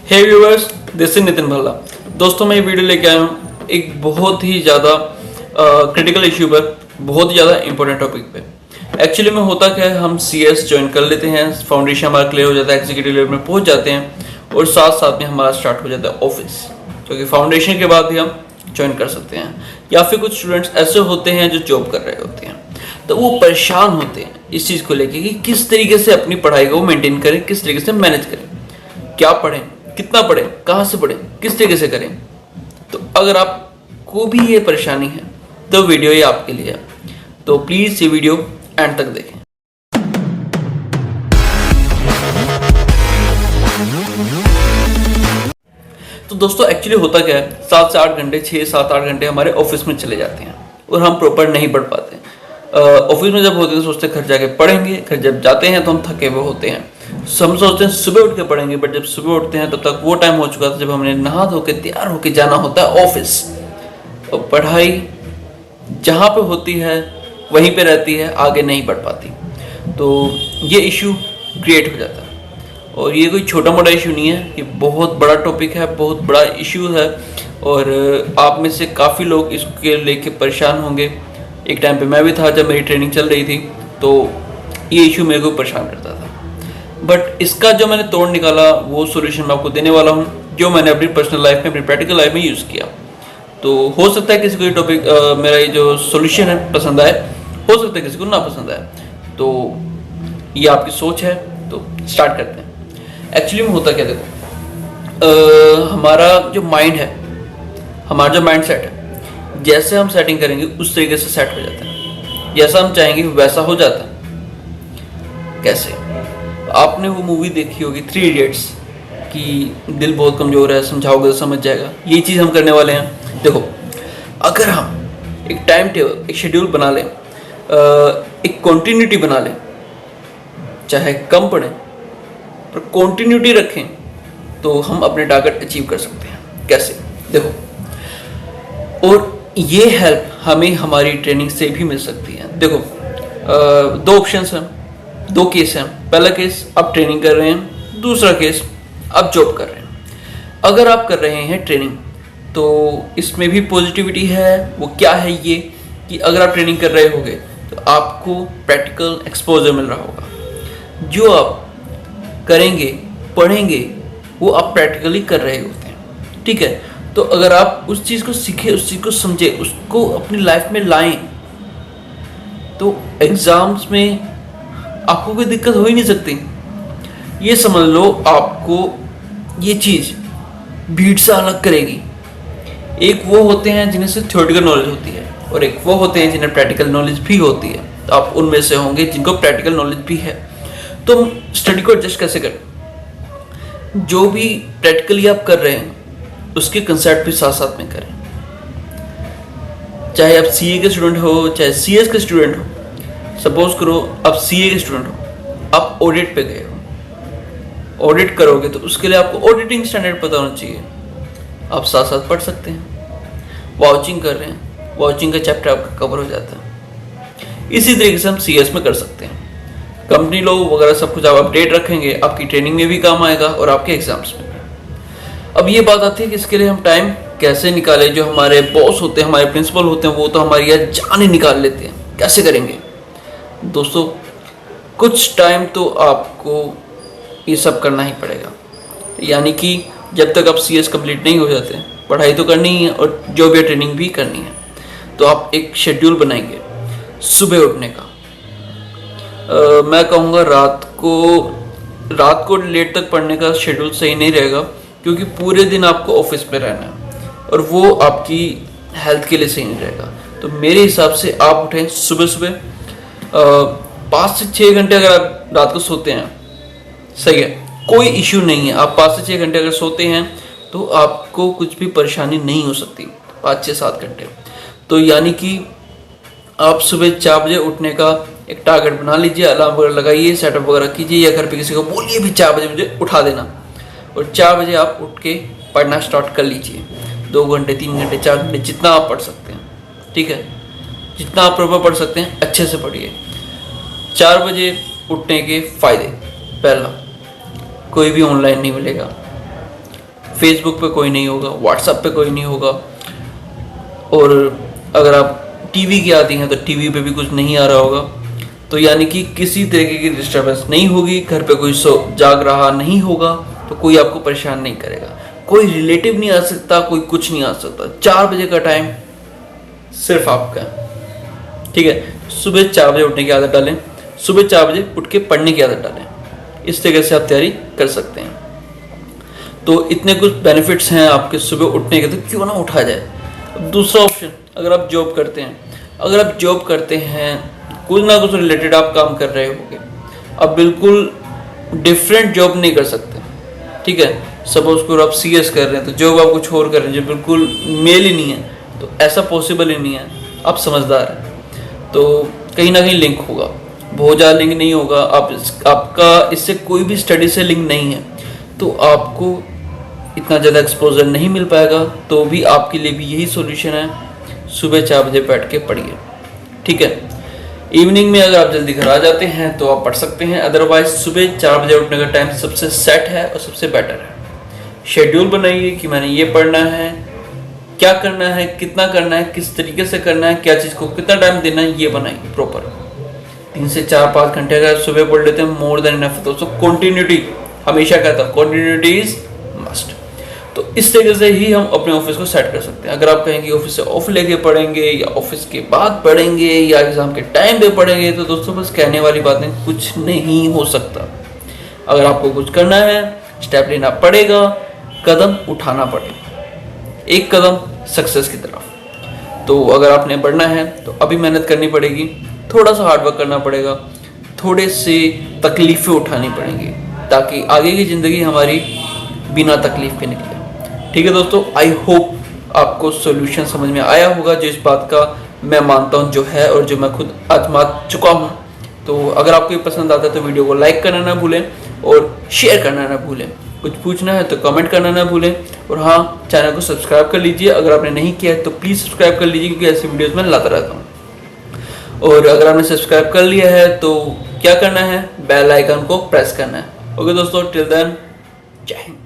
Hey viewers, this is Nitin Bhalla. दोस्तों, मैं ये वीडियो लेके आया हूँ एक बहुत ही ज़्यादा क्रिटिकल इशू पर, बहुत ही ज़्यादा इंपॉर्टेंट टॉपिक पे। एक्चुअली में होता क्या है, हम CS ज्वाइन कर लेते हैं, फाउंडेशन हमारा क्लियर हो जाता है, एग्जीक्यूटिव लेवल में पहुँच जाते हैं और साथ साथ में हमारा स्टार्ट हो जाता है ऑफिस, क्योंकि फाउंडेशन के बाद भी हम ज्वाइन कर सकते हैं। या फिर कुछ स्टूडेंट्स ऐसे होते हैं जो जॉब कर रहे होते हैं, तो वो परेशान होते हैं इस चीज़ को लेके कि किस तरीके से अपनी पढ़ाई को मेंटेन करें, किस तरीके से मैनेज करें, क्या पढ़ें, कितना पढ़ें, कहाँ से पढ़ें, किस तरीके से करें। तो अगर आपको भी ये परेशानी है तो वीडियो ये आपके लिए है, तो प्लीज़ ये वीडियो एंड तक देखें। तो दोस्तों, एक्चुअली होता क्या है, 7 से 8 घंटे 6-7-8 घंटे हमारे ऑफिस में चले जाते हैं और हम प्रॉपर नहीं पढ़ पाते। ऑफिस में जब होते हैं तो सोचते हैं घर जाके पढ़ेंगे, घर जब जाते हैं तो हम थके हुए होते हैं। हम सोचते हैं सुबह उठ के पढ़ेंगे, बट जब सुबह उठते हैं तब तक वो टाइम हो चुका था जब हमने नहा धो के तैयार होके जाना होता है ऑफिस। और पढ़ाई जहाँ पे होती है वहीं पे रहती है, आगे नहीं बढ़ पाती। तो ये इशू क्रिएट हो जाता है और ये कोई छोटा मोटा इशू नहीं है, ये बहुत बड़ा टॉपिक है, बहुत बड़ा इशू है। और आप में से काफ़ी लोग इसके लेके परेशान होंगे। एक टाइम पे मैं भी था, जब मेरी ट्रेनिंग चल रही थी तो ये इशू मेरे को परेशान करता था। बट इसका जो मैंने तोड़ निकाला वो सॉल्यूशन मैं आपको देने वाला हूँ, जो मैंने अपनी पर्सनल लाइफ में, अपनी प्रैक्टिकल लाइफ में यूज़ किया। तो हो सकता है किसी को ये टॉपिक, मेरा ये जो सॉल्यूशन है पसंद आए, हो सकता है किसी को ना पसंद आए। तो ये आपकी सोच है, तो स्टार्ट करते हैं। एक्चुअली में होता क्या, देखो, हमारा जो माइंड है, हमारा जो माइंड सेट है, जैसे हम सेटिंग करेंगे उस तरीके से सेट हो जाता है। जैसा हम चाहेंगे वैसा हो जाता है। कैसे? आपने वो मूवी देखी होगी 3 इडियट्स, कि दिल बहुत कमज़ोर है, समझाओगे तो समझ जाएगा। ये चीज़ हम करने वाले हैं। देखो, अगर हम एक टाइम टेबल, एक शेड्यूल बना लें, एक कॉन्टीन्यूटी बना लें, चाहे कम पढ़ें पर कॉन्टीन्यूटी रखें, तो हम अपने टारगेट अचीव कर सकते हैं। कैसे? देखो, और ये हेल्प हमें हमारी ट्रेनिंग से भी मिल सकती है। देखो, 2 ऑप्शंस हैं, 2 केस हैं। पहला केस, आप ट्रेनिंग कर रहे हैं, दूसरा केस, आप जॉब कर रहे हैं। अगर आप कर रहे हैं ट्रेनिंग, तो इसमें भी पॉजिटिविटी है। वो क्या है ये, कि अगर आप ट्रेनिंग कर रहे होगे तो आपको प्रैक्टिकल एक्सपोजर मिल रहा होगा। जो आप करेंगे, पढ़ेंगे, वो आप प्रैक्टिकली कर रहे होते हैं। ठीक है? तो अगर आप उस चीज़ को सीखें, उस चीज़ को समझें, उसको अपनी लाइफ में लाएं, तो एग्ज़ाम्स में आपको कोई दिक्कत हो ही नहीं सकती। ये समझ लो, आपको ये चीज़ भीड़ से अलग करेगी। एक वो होते हैं जिन्हें सिर्फ थ्योरेटिकल नॉलेज होती है, और एक वो होते हैं जिन्हें प्रैक्टिकल नॉलेज भी होती है। तो आप उनमें से होंगे जिनको प्रैक्टिकल नॉलेज भी है। तो स्टडी को एडजस्ट कैसे करें? जो भी प्रैक्टिकली आप कर रहे हैं उसके कंसेप्ट भी साथ साथ में करें। चाहे आप CA के स्टूडेंट हो, चाहे CS के स्टूडेंट हो। सपोज करो आप CA के स्टूडेंट हो, आप ऑडिट पे गए हो, ऑडिट करोगे तो उसके लिए आपको ऑडिटिंग स्टैंडर्ड पता होना चाहिए। आप साथ साथ पढ़ सकते हैं। वाउचिंग कर रहे हैं, वाउचिंग का चैप्टर आपका कवर हो जाता है। इसी तरीके से हम CS में कर सकते हैं। कंपनी लोग वगैरह सब कुछ आप अपडेट रखेंगे, आपकी ट्रेनिंग में भी काम आएगा और आपके एग्जाम्स में। अब ये बात आती है कि इसके लिए हम टाइम कैसे निकालें। जो हमारे बॉस होते हैं, हमारे प्रिंसिपल होते हैं, वो तो हमारी यार जान ही निकाल लेते हैं। कैसे करेंगे? दोस्तों, कुछ टाइम तो आपको ये सब करना ही पड़ेगा। यानी कि जब तक आप CS कंप्लीट नहीं हो जाते, पढ़ाई तो करनी ही है और जो भी ट्रेनिंग भी करनी है। तो आप एक शेड्यूल बनाएंगे सुबह उठने का। मैं कहूँगा रात को लेट तक पढ़ने का शेड्यूल सही नहीं रहेगा, क्योंकि पूरे दिन आपको ऑफिस में रहना है और वो आपकी हेल्थ के लिए सही नहीं रहेगा। तो मेरे हिसाब से आप उठें सुबह सुबह, 5 से 6 घंटे अगर आप रात को सोते हैं, सही है, कोई इश्यू नहीं है। आप 5 से 6 घंटे अगर सोते हैं तो आपको कुछ भी परेशानी नहीं हो सकती। 5-6-7 घंटे, तो यानी कि आप सुबह 4 बजे उठने का एक टारगेट बना लीजिए। अलार्म वगैरह लगाइए, सेटअप वगैरह कीजिए, या घर पे किसी को बोलिए भी 4 बजे मुझे उठा देना, और 4 बजे आप उठ के पढ़ना स्टार्ट कर लीजिए। 2 घंटे, 3 घंटे, 4 घंटे, जितना आप पढ़ सकते हैं। ठीक है? जितना आप प्रॉपर पढ़ सकते हैं अच्छे से पढ़िए। 4 बजे उठने के फ़ायदे, पहला, कोई भी ऑनलाइन नहीं मिलेगा। फेसबुक पे कोई नहीं होगा, व्हाट्सएप पे कोई नहीं होगा, और अगर आप टीवी की आती हैं तो टीवी पे भी कुछ नहीं आ रहा होगा। तो यानी कि किसी तरीके की डिस्टर्बेंस नहीं होगी, घर पे कोई जाग रहा नहीं होगा, तो कोई आपको परेशान नहीं करेगा, कोई रिलेटिव नहीं आ सकता, कोई कुछ नहीं आ सकता। 4 बजे का टाइम सिर्फ आपका, ठीक है। सुबह 4 बजे उठने की आदत डालें, सुबह 4 बजे उठ के पढ़ने की आदत डालें, इस तरीके से आप तैयारी कर सकते हैं। तो इतने कुछ बेनिफिट्स हैं आपके सुबह उठने के, तो क्यों ना उठा जाए। दूसरा ऑप्शन, अगर आप जॉब करते हैं, अगर आप जॉब करते हैं, कुछ ना कुछ रिलेटेड आप काम कर रहे होंगे, आप बिल्कुल डिफरेंट जॉब नहीं कर सकते, ठीक है। सपोज करो आप CS कर रहे हैं, तो जॉब आप कुछ और कर रहे हैं जो बिल्कुल मेल ही नहीं है, तो ऐसा पॉसिबल ही नहीं है। आप समझदार हैं तो कहीं ना कहीं लिंक होगा, बहुत ज़्यादा लिंक नहीं होगा। आपका इससे कोई भी स्टडी से लिंक नहीं है, तो आपको इतना ज़्यादा एक्सपोजर नहीं मिल पाएगा। तो भी आपके लिए भी यही सॉल्यूशन है, सुबह 4 बजे बैठ के पढ़िए, ठीक है। इवनिंग में अगर आप जल्दी घर आ जाते हैं तो आप पढ़ सकते हैं, अदरवाइज सुबह 4 बजे उठने का टाइम सबसे सेट है और सबसे बेटर है। शेड्यूल बनाइए कि मैंने ये पढ़ना है, क्या करना है, कितना करना है, किस तरीके से करना है, क्या चीज़ को कितना टाइम देना है, ये बनाइए प्रॉपर। 3 से 4-5 घंटे अगर सुबह पढ़ लेते हैं, मोर देन इनफ। तो कंटिन्यूटी, हमेशा कहता हूँ कंटिन्यूटी इज मस्ट। तो इस तरीके से ही हम अपने ऑफिस को सेट कर सकते हैं। अगर आप कहेंगे ऑफिस से ऑफ लेके पढ़ेंगे या ऑफिस के बाद पढ़ेंगे या एग्जाम के टाइम पे पढ़ेंगे, तो दोस्तों बस कहने वाली बातें, कुछ नहीं हो सकता। अगर आपको कुछ करना है, स्टेप लेना पड़ेगा, कदम उठाना पड़ेगा, एक कदम सक्सेस की तरफ। तो अगर आपने बढ़ना है तो अभी मेहनत करनी पड़ेगी, थोड़ा सा हार्डवर्क करना पड़ेगा, थोड़े से तकलीफ़ें उठानी पड़ेंगी, ताकि आगे की ज़िंदगी हमारी बिना तकलीफ के निकले, ठीक है दोस्तों। आई होप आपको सॉल्यूशन समझ में आया होगा, जो इस बात का मैं मानता हूँ जो है और जो मैं खुद आजमा चुका हूँ। तो अगर आपको ये पसंद आता है तो वीडियो को लाइक करना ना भूलें और शेयर करना ना भूलें। कुछ पूछना है तो कमेंट करना ना भूलें, और हाँ, चैनल को सब्सक्राइब कर लीजिए अगर आपने नहीं किया है तो प्लीज़ सब्सक्राइब कर लीजिए, क्योंकि ऐसी वीडियोज़ मैं लाता रहता हूँ। और अगर आपने सब्सक्राइब कर लिया है तो क्या करना है, बेल आइकन को प्रेस करना है। ओके दोस्तों, टिल देन, जय हिंद।